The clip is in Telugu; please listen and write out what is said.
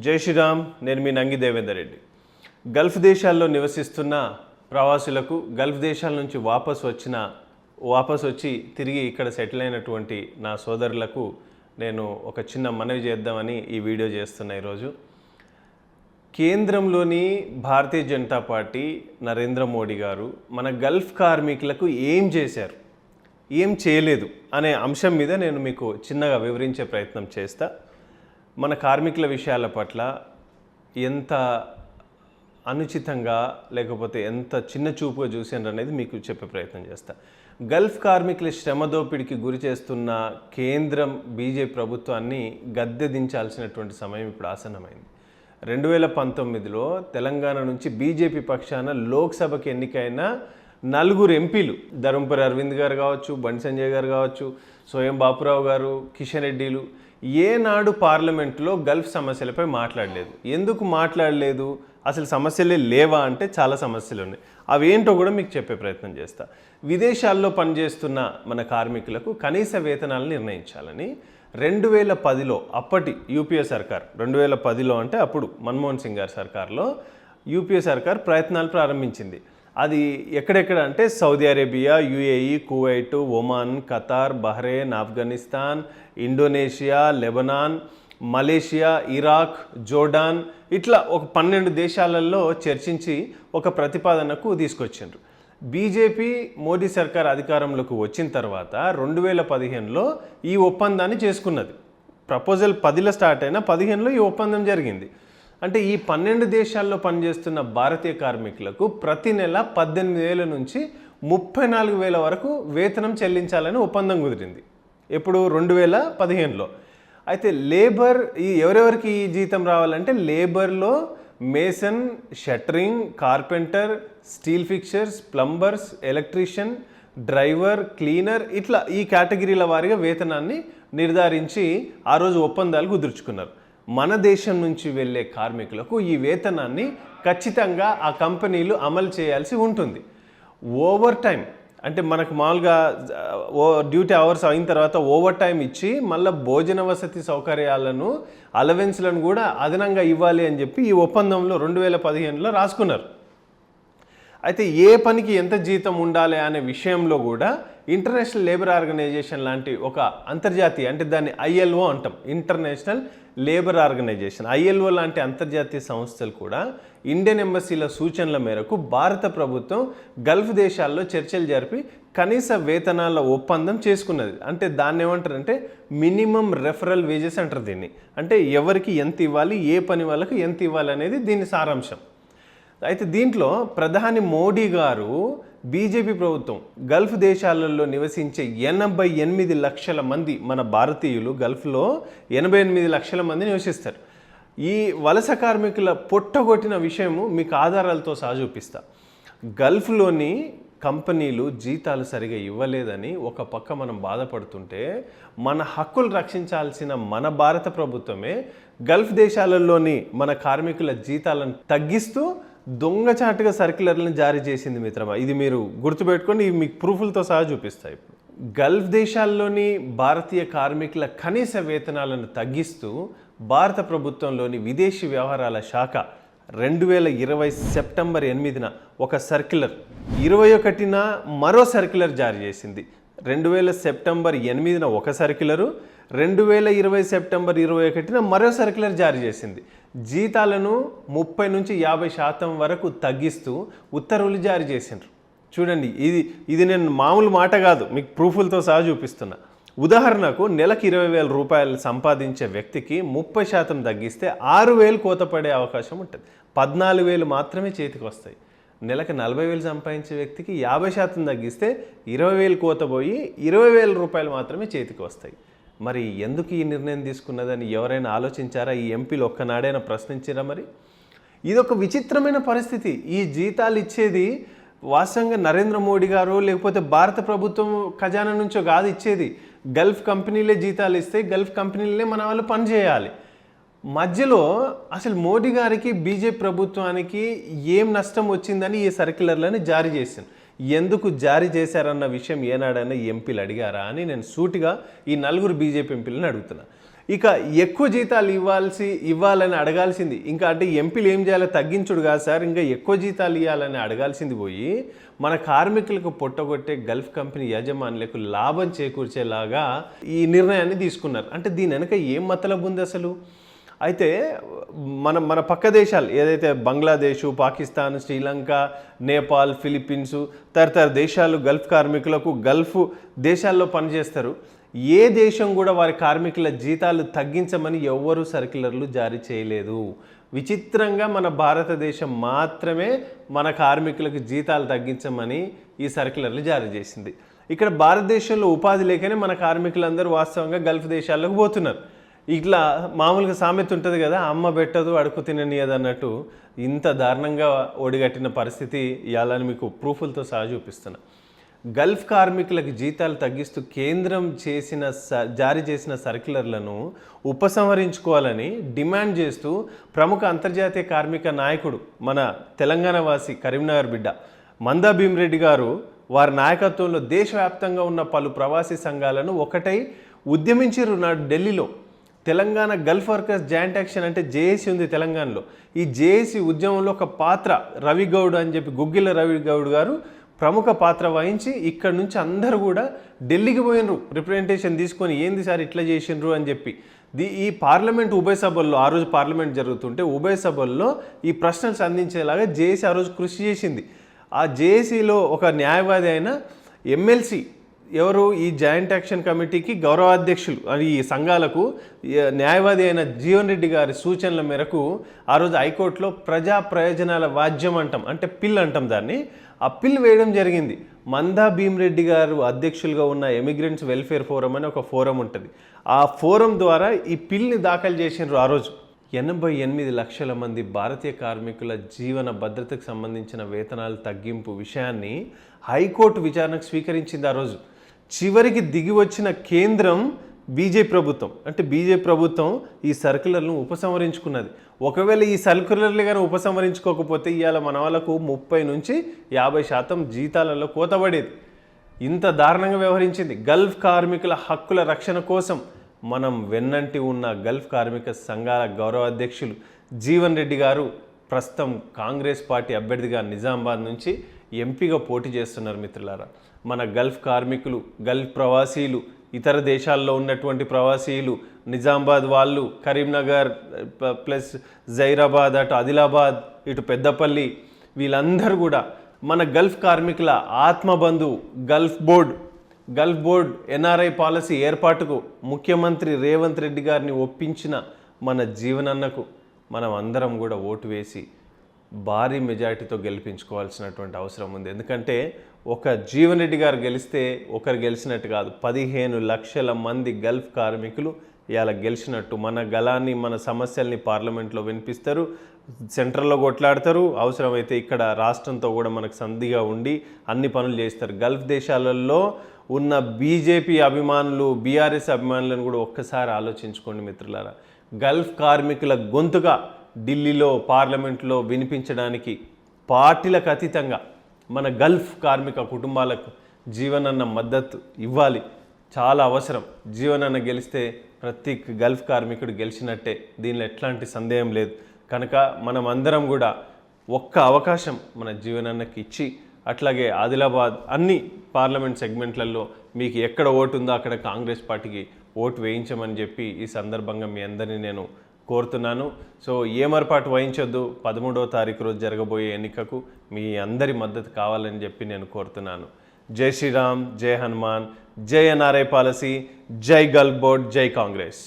జై శ్రీరామ్. నేను మీ నంగి దేవేందర్ రెడ్డి. గల్ఫ్ దేశాల్లో నివసిస్తున్న ప్రవాసులకు, గల్ఫ్ దేశాల నుంచి వాపస్ వచ్చి తిరిగి ఇక్కడ సెటిల్ అయినటువంటి నా సోదరులకు నేను ఒక చిన్న మనవి చేద్దామని ఈ వీడియో చేస్తున్నా. ఈరోజు కేంద్రంలోని భారతీయ జనతా పార్టీ నరేంద్ర మోడీ గారు మన గల్ఫ్ కార్మికులకు ఏం చేశారు, ఏం చేయలేదు అనే అంశం మీద నేను మీకు చిన్నగా వివరించే ప్రయత్నం చేస్తా. మన కార్మికుల విషయాల పట్ల ఎంత అనుచితంగా లేకపోతే ఎంత చిన్న చూపుగా చూసారు అనేది మీకు చెప్పే ప్రయత్నం చేస్తా. గల్ఫ్ కార్మికుల శ్రమ దోపిడికి గురి చేస్తున్న కేంద్రం బీజేపీ ప్రభుత్వాన్ని గద్దె దించాల్సినటువంటి సమయం ఇప్పుడు ఆసన్నమైంది. 2019లో తెలంగాణ నుంచి బీజేపీ పక్షాన లోక్సభకి ఎన్నికైన 4 ఎంపీలు, ధర్మపురి అరవింద్ గారు కావచ్చు, బండి సంజయ్ గారు కావచ్చు, సోయం బాపురావు గారు, కిషన్ రెడ్డిలు ఏనాడు పార్లమెంట్లో గల్ఫ్ సమస్యలపై మాట్లాడలేదు. ఎందుకు మాట్లాడలేదు? అసలు సమస్యలే లేవా అంటే చాలా సమస్యలు ఉన్నాయి. అవి ఏంటో కూడా మీకు చెప్పే ప్రయత్నం చేస్తా. విదేశాల్లో పనిచేస్తున్న మన కార్మికులకు కనీస వేతనాలను నిర్ణయించాలని 2010లో అప్పటి యూపీఏ సర్కార్, 2010లో అంటే అప్పుడు మన్మోహన్ సింగ్ గారి సర్కార్లో యూపీఏ సర్కార్ ప్రయత్నాలు ప్రారంభించింది. అది ఎక్కడెక్కడ అంటే Saudi Arabia, UAE, Kuwait, Oman, Qatar, Bahrain, Afghanistan, Indonesia, Lebanon, Malaysia, Iraq, Jordan, ఇట్లా ఒక 12 దేశాలలో చర్చించి ఒక ప్రతిపాదనకు తీసుకొచ్చిండ్రు. బీజేపీ మోడీ సర్కార్ అధికారంలోకి వచ్చిన తర్వాత 2015లో ఈ ఒప్పందాన్ని చేసుకున్నది. ప్రపోజల్ 10లో స్టార్ట్ అయినా 15లో ఈ ఒప్పందం జరిగింది. అంటే ఈ 12 దేశాల్లో పనిచేస్తున్న భారతీయ కార్మికులకు ప్రతి నెల 18,000 నుంచి 34,000 వరకు వేతనం చెల్లించాలని ఒప్పందం కుదిరింది. ఎప్పుడు? 2015లో. అయితే లేబర్ ఎవరెవరికి ఈ జీతం రావాలంటే లేబర్లో mason, shuttering, carpenter, steel fixtures, plumbers, electrician, driver, cleaner, ఇట్లా ఈ కేటగిరీల వారీగా వేతనాన్ని నిర్ధారించి ఆ రోజు ఒప్పందాలు కుదుర్చుకున్నారు. మన దేశం నుంచి వెళ్ళే కార్మికులకు ఈ వేతనాన్ని ఖచ్చితంగా ఆ కంపెనీలు అమలు చేయాల్సి ఉంటుంది. ఓవర్ టైం అంటే మనకు మామూలుగా డ్యూటీ అవర్స్ అయిన తర్వాత ఓవర్ టైం ఇచ్చి మళ్ళీ భోజన వసతి సౌకర్యాలను, అలవెన్స్లను కూడా అదనంగా ఇవ్వాలి అని చెప్పి ఈ ఒప్పందంలో 2015లో రాసుకున్నారు. అయితే ఏ పనికి ఎంత జీతం ఉండాలి అనే విషయంలో కూడా ఇంటర్నేషనల్ లేబర్ ఆర్గనైజేషన్ లాంటి ఒక అంతర్జాతీయ, అంటే దాన్ని ఐఎల్ఓ అంటాం, ఇంటర్నేషనల్ లేబర్ ఆర్గనైజేషన్, ఐఎల్ఓ లాంటి అంతర్జాతీయ సంస్థలు కూడా ఇండియన్ ఎంబసీల సూచనల మేరకు భారత ప్రభుత్వం గల్ఫ్ దేశాల్లో చర్చలు జరిపి కనీస వేతనాల ఒప్పందం చేసుకున్నది. అంటే దాన్ని ఏమంటారంటే మినిమం రెఫరల్ వేజెస్ అంటారు దీన్ని. అంటే ఎవరికి ఎంత ఇవ్వాలి, ఏ పని వాళ్ళకి ఎంత ఇవ్వాలి అనేది దీని సారాంశం. అయితే దీంట్లో ప్రధాని మోడీ గారు, బీజేపీ ప్రభుత్వం గల్ఫ్ దేశాలలో నివసించే 88 లక్షల మంది మన భారతీయులు, గల్ఫ్లో 88 లక్షల మంది నివసిస్తారు. ఈ వలస కార్మికుల పొట్టగొట్టిన విషయము మీకు ఆధారాలతో సహా చూపిస్తా. గల్ఫ్లోని కంపెనీలు జీతాలు సరిగా ఇవ్వలేదని ఒక పక్క మనం బాధపడుతుంటే, మన హక్కులు రక్షించాల్సిన మన భారత ప్రభుత్వమే గల్ఫ్ దేశాలలోని మన కార్మికుల జీతాలను తగ్గిస్తూ దొంగచాటుగా సర్క్యులర్లను జారీ చేసింది మిత్రమా. ఇది మీరు గుర్తుపెట్టుకొని మీకు ప్రూఫ్లతో సహా చూపిస్తాయి. ఇప్పుడు గల్ఫ్ దేశాల్లోని భారతీయ కార్మికుల కనీస వేతనాలను తగ్గిస్తూ భారత ప్రభుత్వంలోని విదేశీ వ్యవహారాల శాఖ 2020 సెప్టెంబర్ 8న ఒక సర్క్యులర్, 21న మరో సర్క్యులర్ జారీ చేసింది. 2000 సెప్టెంబర్ 8న ఒక సర్క్యులరు, 2020 సెప్టెంబర్ 21న మరో సర్క్యులర్ జారీ చేసింది. జీతాలను 30 నుంచి 50% వరకు తగ్గిస్తూ ఉత్తర్వులు జారీ చేసిండ్రు. చూడండి, ఇది నేను మామూలు మాట కాదు, మీకు ప్రూఫ్లతో సహా చూపిస్తున్నా. ఉదాహరణకు నెలకు 20,000 రూపాయలు సంపాదించే వ్యక్తికి 30% తగ్గిస్తే 6,000 కోత పడే అవకాశం ఉంటుంది. 14,000 మాత్రమే చేతికి వస్తాయి. నెలకు 40,000 సంపాదించే వ్యక్తికి 50% తగ్గిస్తే 20,000 కోత పోయి 20,000 రూపాయలు మాత్రమే చేతికి వస్తాయి. మరి ఎందుకు ఈ నిర్ణయం తీసుకున్నదని ఎవరైనా ఆలోచించారా? ఈ ఎంపీలు ఒక్కనాడైనా ప్రశ్నించారా? మరి ఇదొక విచిత్రమైన పరిస్థితి. ఈ జీతాలు ఇచ్చేది వాస్తవంగా నరేంద్ర మోడీ గారు లేకపోతే భారత ప్రభుత్వం ఖజానా నుంచో కాదు ఇచ్చేది. గల్ఫ్ కంపెనీలే జీతాలు ఇస్తే గల్ఫ్ కంపెనీలే మన వాళ్ళు పనిచేయాలి. మధ్యలో అసలు మోడీ గారికి, బీజేపీ ప్రభుత్వానికి ఏం నష్టం వచ్చిందని ఈ సర్క్యులర్లను జారీ చేసింది. ఎందుకు జారీ చేశారన్న విషయం ఏనాడైనా ఎంపీలు అడిగారా అని నేను సూటిగా ఈ 4 బీజేపీ ఎంపీలను అడుగుతున్నా. ఇక ఎక్కువ జీతాలు ఇవ్వాలని అడగాల్సింది ఇంకా అంటే ఎంపీలు ఏం చేయాలో తగ్గించుడు కాదు సార్, ఇంకా ఎక్కువ జీతాలు ఇవ్వాలని అడగాల్సింది పోయి మన కార్మికులకు పొట్టగొట్టే గల్ఫ్ కంపెనీ యజమానులకు లాభం చేకూర్చేలాగా ఈ నిర్ణయాన్ని తీసుకున్నారు. అంటే దీని వెనక ఏం మతలబు ఉంది అసలు? అయితే మన పక్క దేశాలు ఏదైతే బంగ్లాదేశ్, పాకిస్తాన్, శ్రీలంక, నేపాల్, ఫిలిప్పీన్స్ తదితర దేశాలు గల్ఫ్ కార్మికులకు గల్ఫ్ దేశాల్లో పనిచేస్తారు. ఏ దేశం కూడా వారి కార్మికుల జీతాలు తగ్గించమని ఎవ్వరూ సర్క్యులర్లు జారీ చేయలేదు. విచిత్రంగా మన భారతదేశం మాత్రమే మన కార్మికులకు జీతాలు తగ్గించమని ఈ సర్క్యులర్లు జారీ చేసింది. ఇక్కడ భారతదేశంలో ఉపాధి లేకనే మన కార్మికులందరూ వాస్తవంగా గల్ఫ్ దేశాలకు పోతున్నారు. ఇట్లా మామూలుగా సామెత ఉంటుంది కదా, అమ్మ పెట్టదు అడుగు తిననీయదు అన్నట్టు ఇంత దారుణంగా ఒడిగట్టిన పరిస్థితి ఇవ్వాలని మీకు ప్రూఫ్లతో సహా చూపిస్తున్నా. గల్ఫ్ కార్మికులకు జీతాలు తగ్గిస్తూ కేంద్రం జారీ చేసిన సర్క్యులర్లను ఉపసంహరించుకోవాలని డిమాండ్ చేస్తూ ప్రముఖ అంతర్జాతీయ కార్మిక నాయకుడు మన తెలంగాణ వాసి కరీంనగర్ బిడ్డ మందా భీమిరెడ్డి గారు వారి నాయకత్వంలో దేశవ్యాప్తంగా ఉన్న పలు ప్రవాసీ సంఘాలను ఒకటై ఉద్యమించారు నాడు ఢిల్లీలో. Telangana Gulf workers joint action అంటే జేఏసీ ఉంది తెలంగాణలో. ఈ జేఏసీ ఉద్యమంలో ఒక పాత్ర రవిగౌడ్ అని చెప్పి గుగ్గిల రవిగౌడ్ గారు ప్రముఖ పాత్ర వహించి ఇక్కడ నుంచి అందరూ కూడా ఢిల్లీకి పోయినరు రిప్రజెంటేషన్ తీసుకొని, ఏంది సార్ ఇట్లా చేసినరు అని చెప్పి. ఈ పార్లమెంట్ ఉభయ సభల్లో ఆ రోజు పార్లమెంట్ జరుగుతుంటే ఉభయ సభల్లో ఈ ప్రశ్నలు సంధించేలాగా జేఏసీ ఆ రోజు కృషి చేసింది. ఆ జేఏసీలో ఒక న్యాయవాది అయిన ఎమ్మెల్సీ ఎవరు ఈ జాయింట్ యాక్షన్ కమిటీకి గౌరవాధ్యక్షులు ఈ సంఘాలకు న్యాయవాది అయిన జీవన్ రెడ్డి గారి సూచనల మేరకు ఆ రోజు హైకోర్టులో ప్రజా ప్రయోజనాల వాద్యం అంటాం, అంటే పిల్ అంటాం దాన్ని, ఆ పిల్ వేయడం జరిగింది. మందా భీమిరెడ్డి గారు అధ్యక్షులుగా ఉన్న ఎమిగ్రెంట్స్ వెల్ఫేర్ ఫోరం అని ఒక ఫోరం ఉంటుంది. ఆ ఫోరం ద్వారా ఈ పిల్ని దాఖలు చేసినారు. ఆ రోజు 88 లక్షల మంది భారతీయ కార్మికుల జీవన భద్రతకు సంబంధించిన వేతనాల తగ్గింపు విషయాన్ని హైకోర్టు విచారణకు స్వీకరించింది. ఆ రోజు చివరికి దిగి వచ్చిన కేంద్రం బీజేపీ ప్రభుత్వం, అంటే బీజేపీ ప్రభుత్వం ఈ సర్క్యులర్లను ఉపసంహరించుకున్నది. ఒకవేళ ఈ సర్క్యులర్లు కానీ ఉపసంహరించుకోకపోతే ఇవాళ మన వాళ్ళకు 30 నుంచి 50% జీతాలలో కోతపడేది. ఇంత దారుణంగా వ్యవహరించింది. గల్ఫ్ కార్మికుల హక్కుల రక్షణ కోసం మనం వెన్నంటి ఉన్న గల్ఫ్ కార్మిక సంఘాల గౌరవాధ్యక్షులు జీవన్ రెడ్డి గారు ప్రస్తుతం కాంగ్రెస్ పార్టీ అభ్యర్థిగా నిజామాబాద్ నుంచి ఎంపీగా పోటీ చేస్తున్నారు. మిత్రులారా, మన గల్ఫ్ కార్మికులు, గల్ఫ్ ప్రవాసీలు, ఇతర దేశాల్లో ఉన్నటువంటి ప్రవాసీలు, నిజామాబాద్ వాళ్ళు, కరీంనగర్ ప్లస్ జైరాబాద్, అటు ఆదిలాబాద్, ఇటు పెద్దపల్లి, వీళ్ళందరూ కూడా మన గల్ఫ్ కార్మికుల ఆత్మబంధు గల్ఫ్ బోర్డ్ ఎన్ఆర్ఐ పాలసీ ఏర్పాటుకు ముఖ్యమంత్రి రేవంత్ రెడ్డి గారిని ఒప్పించిన మన జీవనన్నకు మనం అందరం కూడా ఓటు వేసి భారీ మెజారిటీతో గెలిపించుకోవాల్సినటువంటి అవసరం ఉంది. ఎందుకంటే ఒక జీవన్ రెడ్డి గారు గెలిస్తే ఒకరు గెలిచినట్టు కాదు, 15 లక్షల మంది గల్ఫ్ కార్మికులు ఇలా గెలిచినట్టు. మన గలాన్ని, మన సమస్యల్ని పార్లమెంట్లో వినిపిస్తారు, సెంట్రల్లో కొట్లాడతారు, అవసరమైతే ఇక్కడ రాష్ట్రంతో కూడా మనకు సంధిగా ఉండి అన్ని పనులు చేస్తారు. గల్ఫ్ దేశాలలో ఉన్న బీజేపీ అభిమానులు, బీఆర్ఎస్ అభిమానులను కూడా ఒక్కసారి ఆలోచించుకోండి మిత్రులారా. గల్ఫ్ కార్మికుల గొంతుగా ఢిల్లీలో పార్లమెంట్లో వినిపించడానికి పార్టీలకు అతీతంగా మన గల్ఫ్ కార్మిక కుటుంబాలకు జీవనన్న మద్దతు ఇవ్వాలి, చాలా అవసరం. జీవనన్న గెలిస్తే ప్రతి గల్ఫ్ కార్మికుడు గెలిచినట్టే, దీనిలో ఎట్లాంటి సందేహం లేదు. కనుక మనం అందరం కూడా ఒక్క అవకాశం మన జీవనన్నకి ఇచ్చి, అట్లాగే ఆదిలాబాద్ అన్ని పార్లమెంట్ సెగ్మెంట్లలో మీకు ఎక్కడ ఓటు ఉందో అక్కడ కాంగ్రెస్ పార్టీకి ఓటు వేయించమని చెప్పి ఈ సందర్భంగా మీ అందరినీ నేను కోరుతున్నాను. సో ఏమరపాటు వహించొద్దు. 13వ తారీఖు రోజు జరగబోయే ఎన్నికకు మీ అందరి మద్దతు కావాలని చెప్పి నేను కోరుతున్నాను. జై శ్రీరామ్, జై హనుమాన్, జై ఎన్ఆర్ఐ పాలసీ, జై గల్ఫ్ బోర్డ్, జై కాంగ్రెస్.